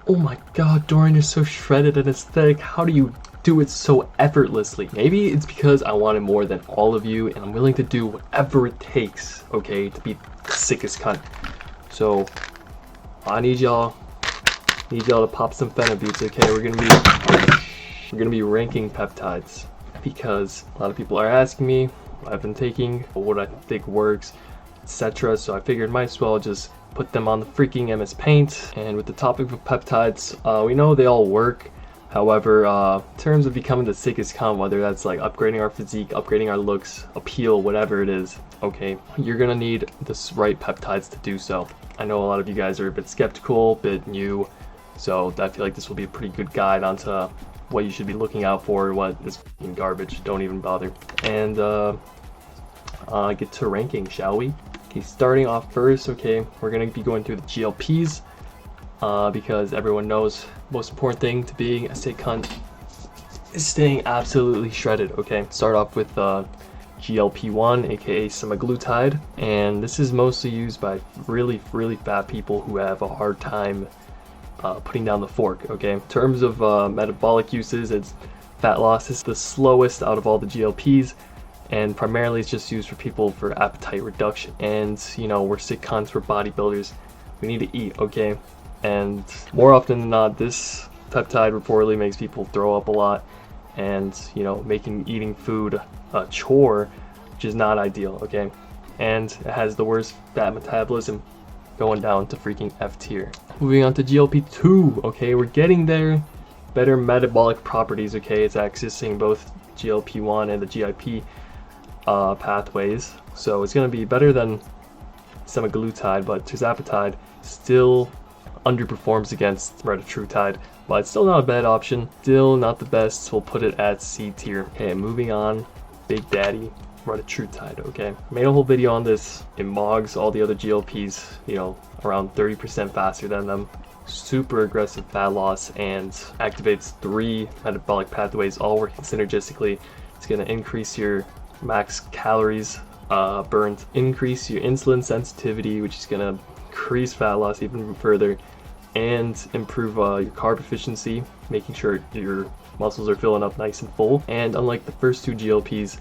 Oh my god, Dorian is so shredded and aesthetic. How do you do it so effortlessly? Maybe it's because I wanted more than all of you and I'm willing to do whatever it takes, okay, to be the sickest cunt. So I need y'all to pop some Peptides, okay? We're gonna be ranking peptides because a lot of people are asking me what I've been taking, what I think works, etc. So I figured might as well just put them on the freaking MS Paint. And with the topic of peptides, we know they all work. However, in terms of becoming the sickest cunt, whether that's like upgrading our physique, upgrading our looks, appeal, whatever it is, okay, you're gonna need the right peptides to do so. I know a lot of you guys are a bit skeptical, a bit new, so I feel like this will be a pretty good guide onto what you should be looking out for, what is f***ing garbage, don't even bother. And get to ranking, shall we? Okay, starting off first, okay, we're gonna be going through the GLPs, because everyone knows most important thing to being a sick cunt is staying absolutely shredded, okay? Start off with GLP-1, aka semaglutide, and this is mostly used by really fat people who have a hard time putting down the fork, okay? In terms of metabolic uses, it's fat loss is the slowest out of all the GLPs, and primarily it's just used for people for appetite reduction. And you know, we're sick cunts, we're bodybuilders, we need to eat, okay? And more often than not, this peptide reportedly makes people throw up a lot, and you know, making eating food a chore, which is not ideal, okay? And it has the worst fat metabolism, going down to freaking F tier. Moving on to GLP-2, okay, we're getting there. Better metabolic properties, okay? It's accessing both GLP-1 and the GIP pathways, so it's going to be better than semaglutide, but tirzepatide still underperforms against retatrutide, but it's still not a bad option, still not the best. We'll put it at C tier. Okay, moving on, Big Daddy retatrutide, okay? Made a whole video on this. It mogs all the other GLPs, you know, around 30% faster than them. Super aggressive fat loss and activates 3 metabolic pathways all working synergistically. It's going to increase your max calories burned, increase your insulin sensitivity, which is going to increase fat loss even further, and improve your carb efficiency, making sure your muscles are filling up nice and full. And unlike the first 2 GLPs,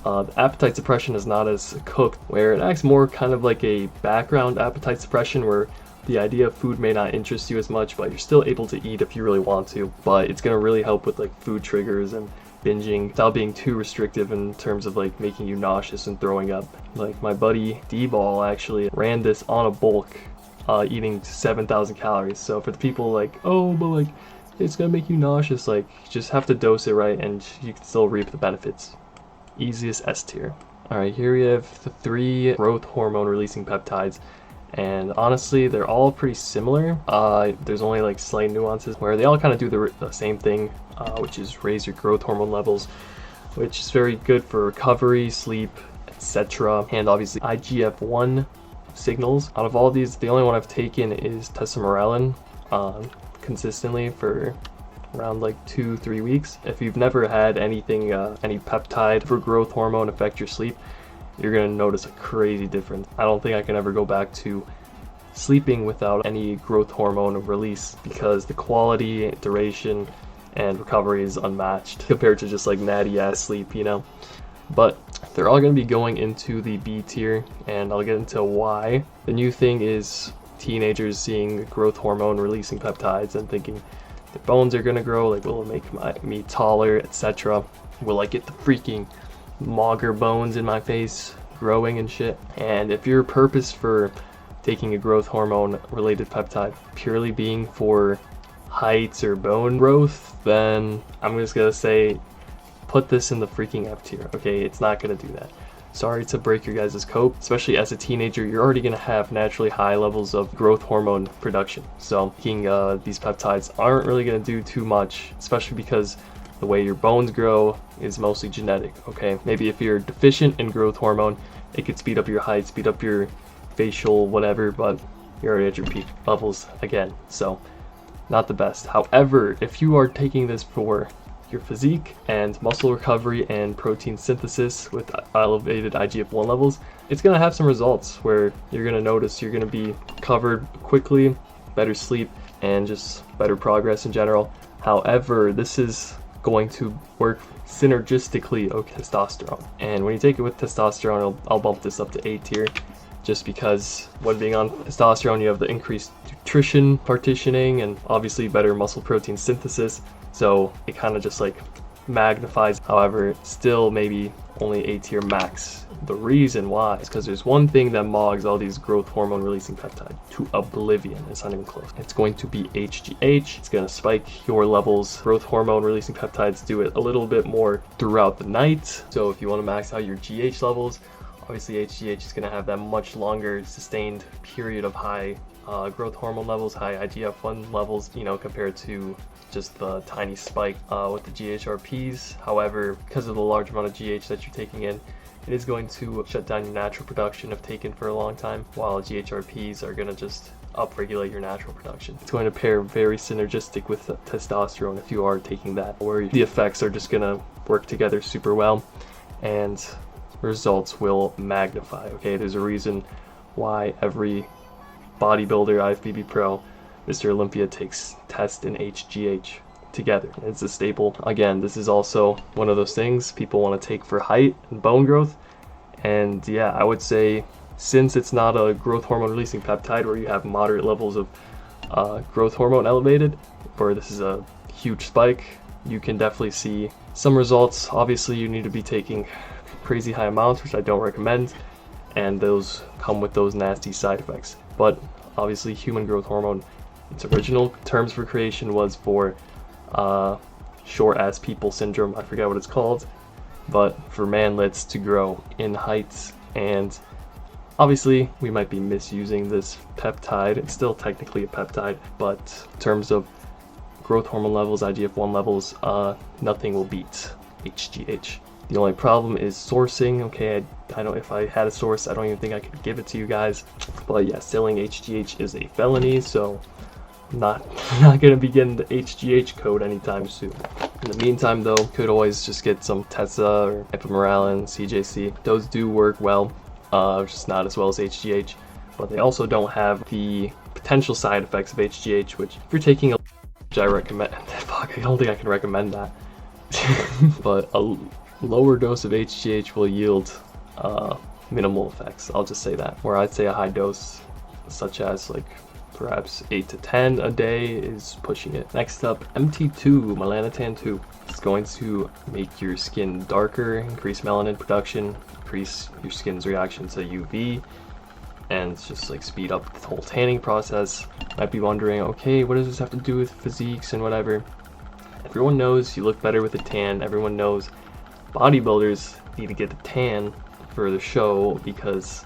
the appetite suppression is not as cooked, where it acts more kind of like a background appetite suppression, where the idea of food may not interest you as much, but you're still able to eat if you really want to. But it's going to really help with like food triggers and binging without being too restrictive in terms of like making you nauseous and throwing up. Like my buddy D-Ball actually ran this on a bulk, eating 7,000 calories. So for the people like, oh, but like it's gonna make you nauseous, like you just have to dose it right and you can still reap the benefits. Easiest S tier. Alright, here we have the 3 growth hormone releasing peptides, and honestly they're all pretty similar. There's only like slight nuances where they all kind of do the same thing, which is raise your growth hormone levels, which is very good for recovery, sleep, etc. And obviously IGF-1 signals. Out of all of these, the only one I've taken is tesamorelin consistently for around like 2-3 weeks. If you've never had anything, any peptide for growth hormone affect your sleep, you're gonna notice a crazy difference. I don't think I can ever go back to sleeping without any growth hormone release, because the quality, duration, and recovery is unmatched compared to just like natty ass sleep, you know. But they're all going to be going into the B tier, and I'll get into why. The new thing is teenagers seeing growth hormone releasing peptides and thinking their bones are going to grow, like will it make me taller, etc. Will I get the freaking mager bones in my face growing and shit? And if your purpose for taking a growth hormone related peptide purely being for height or bone growth, then I'm just gonna say put this in the freaking F tier, okay? It's not gonna do that. Sorry to break your guys' cope, especially as a teenager, you're already gonna have naturally high levels of growth hormone production. So taking these peptides aren't really gonna do too much, especially because the way your bones grow is mostly genetic, okay? Maybe if you're deficient in growth hormone, it could speed up your height, speed up your facial whatever, but you're already at your peak levels again, so not the best. However, if you are taking this for your physique and muscle recovery and protein synthesis with elevated IGF-1 levels, it's going to have some results where you're going to notice you're going to be covered quickly, better sleep, and just better progress in general. However, this is going to work synergistically with testosterone. And when you take it with testosterone, I'll bump this up to A tier, just because when being on testosterone, you have the increased nutrition partitioning and obviously better muscle protein synthesis. So it kind of just like magnifies. However, still maybe only A tier max. The reason why is because there's one thing that mogs all these growth hormone releasing peptides to oblivion. It's not even close. It's going to be HGH. It's going to spike your levels. Growth hormone releasing peptides do it a little bit more throughout the night. So if you want to max out your GH levels, obviously HGH is going to have that much longer sustained period of high growth hormone levels, high IGF-1 levels, you know, compared to just the tiny spike with the GHRPs. However, because of the large amount of GH that you're taking in, it is going to shut down your natural production if taken for a long time, while GHRPs are going to just upregulate your natural production. It's going to pair very synergistic with testosterone if you are taking that, where the effects are just going to work together super well and results will magnify. Okay, there's a reason why every bodybuilder, IFBB pro, Mr. Olympia takes test and HGH together. It's a staple. Again, this is also one of those things people want to take for height and bone growth. And yeah, I would say since it's not a growth hormone releasing peptide where you have moderate levels of growth hormone elevated, or this is a huge spike, you can definitely see some results. Obviously, you need to be taking crazy high amounts, which I don't recommend, and those come with those nasty side effects. But obviously, human growth hormone, its original terms for creation was for short ass people syndrome. I forget what it's called, but for manlets to grow in heights. And obviously we might be misusing this peptide. It's still technically a peptide, but in terms of growth hormone levels, IGF-1 levels, nothing will beat HGH. The only problem is sourcing. Okay, I know if I had a source, I don't even think I could give it to you guys, but yeah, selling HGH is a felony, so not gonna be getting the HGH code anytime soon. In the meantime though, could always just get some Tessa or ipamorelin, CJC. Those do work well, just not as well as HGH, but they also don't have the potential side effects of HGH, which if you're taking which I recommend, fuck, I don't think I can recommend that. But a lower dose of HGH will yield minimal effects, I'll just say that. Where I'd say a high dose, such as like perhaps 8 to 10 a day, is pushing it. Next up, MT2, melanotan 2. It's going to make your skin darker, increase melanin production, increase your skin's reaction to UV, and just like speed up the whole tanning process. Might be wondering, okay, what does this have to do with physiques and whatever? Everyone knows you look better with a tan. Everyone knows bodybuilders need to get the tan for the show because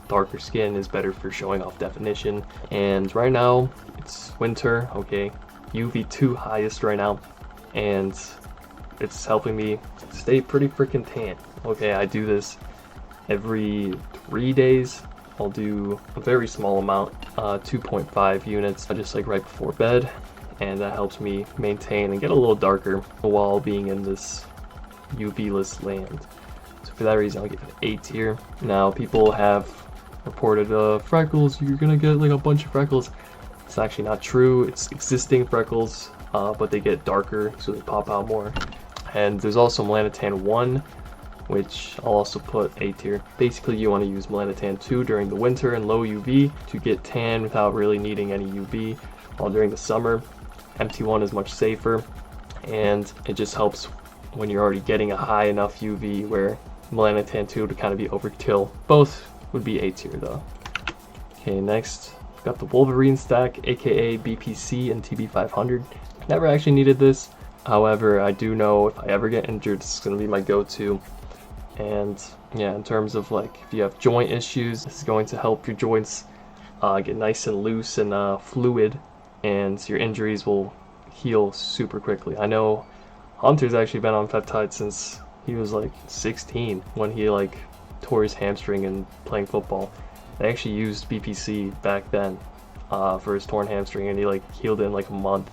darker skin is better for showing off definition. And right now it's winter, okay, UV2 highest right now, and it's helping me stay pretty freaking tan. Okay, I do this every 3 days. I'll do a very small amount, 2.5 units, just like right before bed, and that helps me maintain and get a little darker while being in this UV-less land. So for that reason, I'll give it an A tier. Now, people have reported freckles. You're gonna get like a bunch of freckles. It's actually not true. It's existing freckles, but they get darker, so they pop out more. And there's also melanotan 1, which I'll also put A tier. Basically, you want to use melanotan 2 during the winter and low UV to get tan without really needing any UV. While during the summer, MT1 is much safer, and it just helps when you're already getting a high enough UV where melanotan 2 to kind of be overkill. Both would be A tier though. Okay, next, got the Wolverine stack, aka BPC and TB500. Never actually needed this. However, I do know if I ever get injured, this is going to be my go-to. And yeah, in terms of like if you have joint issues, this is going to help your joints get nice and loose and fluid, and your injuries will heal super quickly. I know Hunter's actually been on peptides since he was like 16 when he like tore his hamstring in playing football. They actually used BPC back then for his torn hamstring, and he like healed it in like a month,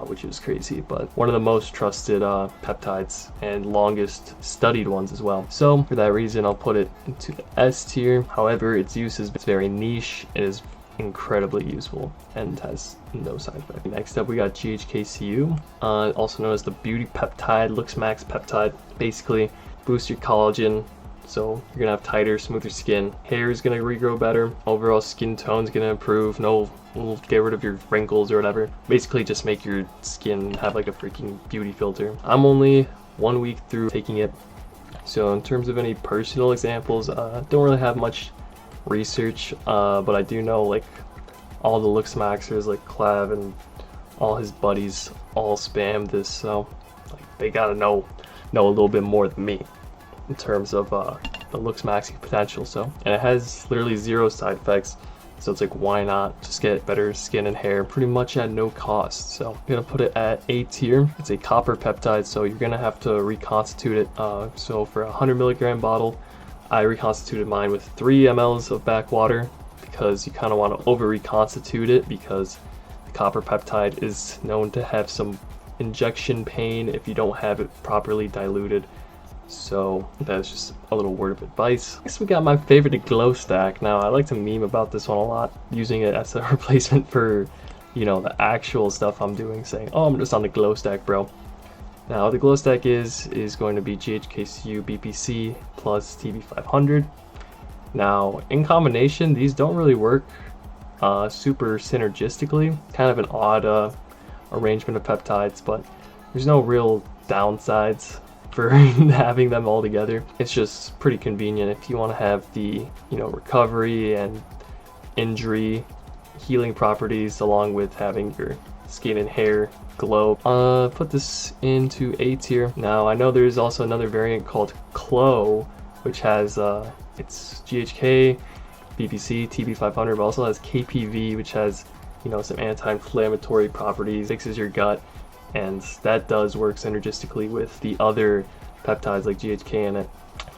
which is crazy. But one of the most trusted peptides and longest studied ones as well. So for that reason, I'll put it into the S tier. However, its use is very niche. It is incredibly useful and has no side effect. Next up, we got GHKCU, also known as the Beauty Peptide, Looks Max Peptide. Basically, boost your collagen, so you're gonna have tighter, smoother skin. Hair is gonna regrow better. Overall skin tone's gonna improve. We'll get rid of your wrinkles or whatever. Basically, just make your skin have like a freaking beauty filter. I'm only 1 week through taking it, so in terms of any personal examples, don't really have much research, but I do know like all the Looks Maxers like Clav and all his buddies all spam this, so like they gotta know a little bit more than me in terms of the Looks Maxing potential. So, and it has literally 0 side effects, so it's like, why not just get better skin and hair pretty much at no cost. So I'm gonna put it at A tier. It's a copper peptide, so you're gonna have to reconstitute it. So for a 100 milligram bottle, I reconstituted mine with 3 mLs of backwater, because you kind of want to over reconstitute it, because the copper peptide is known to have some injection pain if you don't have it properly diluted. So that's just a little word of advice. Next we got my favorite glow stack. Now I like to meme about this one a lot, using it as a replacement for, you know, the actual stuff I'm doing, saying, oh, I'm just on the glow stack, bro. Now the glow stack is going to be GHKCU BPC plus TB500. Now in combination, these don't really work super synergistically. Kind of an odd arrangement of peptides, but there's no real downsides for having them all together. It's just pretty convenient if you want to have the, you know, recovery and injury healing properties along with having your skin and hair glow. Put this into A tier. Now I know there's also another variant called Clo, which has it's GHK, BPC, TB500, but also has KPV, which has, you know, some anti-inflammatory properties, fixes your gut, and that does work synergistically with the other peptides like GHK in it,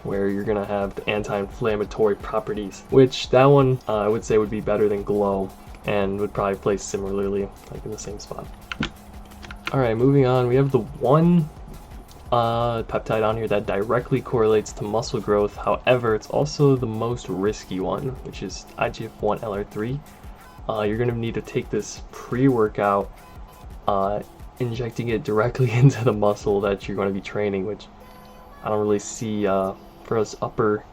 where you're gonna have the anti-inflammatory properties, which that one I would say would be better than Glow and would probably place similarly, like in the same spot. Alright, moving on, we have the one peptide on here that directly correlates to muscle growth. However, it's also the most risky one, which is IGF-1 LR3. You're going to need to take this pre-workout, injecting it directly into the muscle that you're going to be training, which I don't really see for us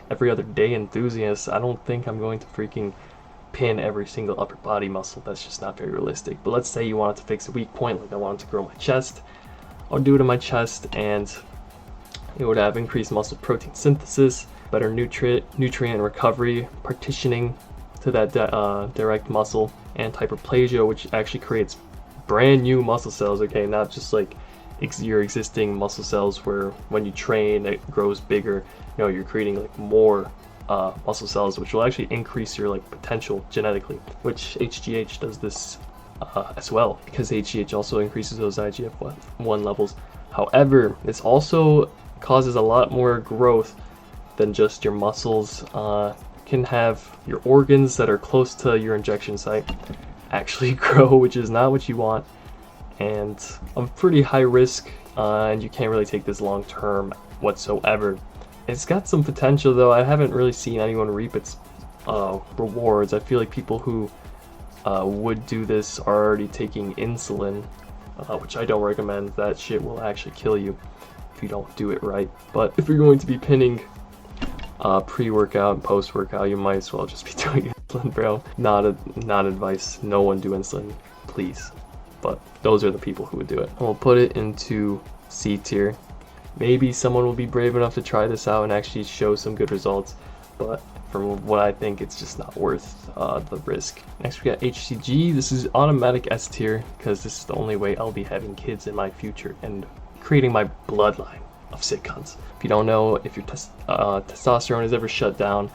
every other day enthusiasts. I don't think I'm going to freaking pin every single upper body muscle. That's just not very realistic. But let's say you wanted to fix a weak point, like I wanted to grow my chest. I'll do it in my chest, and it would have increased muscle protein synthesis, better nutrient recovery, partitioning to that direct muscle, anti-hyperplasia, which actually creates brand new muscle cells, okay, not just like your existing muscle cells where when you train it grows bigger. No, you're creating like more muscle cells, which will actually increase your like potential genetically, which HGH does this as well, because HGH also increases those IGF-1 levels. However, this also causes a lot more growth than just your muscles. Can have your organs that are close to your injection site actually grow, which is not what you want, and a pretty high risk, and you can't really take this long term whatsoever. It's got some potential though. I haven't really seen anyone reap its rewards. I feel like people who would do this are already taking insulin, which I don't recommend. That shit will actually kill you if you don't do it right. But if you're going to be pinning pre-workout and post-workout, you might as well just be doing insulin, bro. Not advice. No one do insulin, please. But those are the people who would do it. We'll put it into C tier. Maybe someone will be brave enough to try this out and actually show some good results, but from what I think, it's just not worth the risk. Next we got HCG. This is automatic S tier, because this is the only way I'll be having kids in my future and creating my bloodline of Sickkvnts. If you don't know, if your testosterone is ever shut down,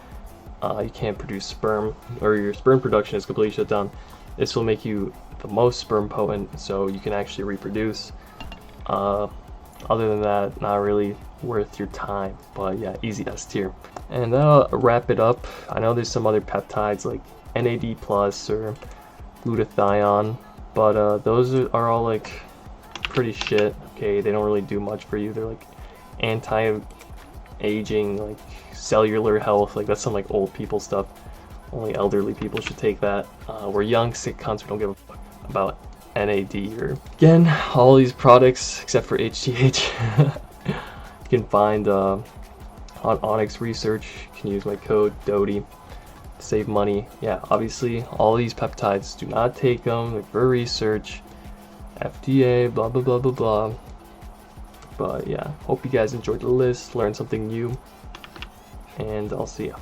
you can't produce sperm, or your sperm production is completely shut down, this will make you the most sperm potent, so you can actually reproduce. Other than that, not really worth your time, but yeah, easy S tier. And that'll wrap it up. I know there's some other peptides like NAD plus or glutathione, but those are all like pretty shit. Okay, they don't really do much for you. They're like anti-aging, like cellular health, like that's some like old people stuff. Only elderly people should take that. We're young, sick cunts. We don't give a fuck about NAD or... Again, all these products, except for HGH, you can find on Onyx Research. You can use my code DODI to save money. Yeah, obviously, all these peptides, do not take them. They're for research. FDA, blah, blah, blah, blah, blah. But yeah, hope you guys enjoyed the list, learned something new, and I'll see ya.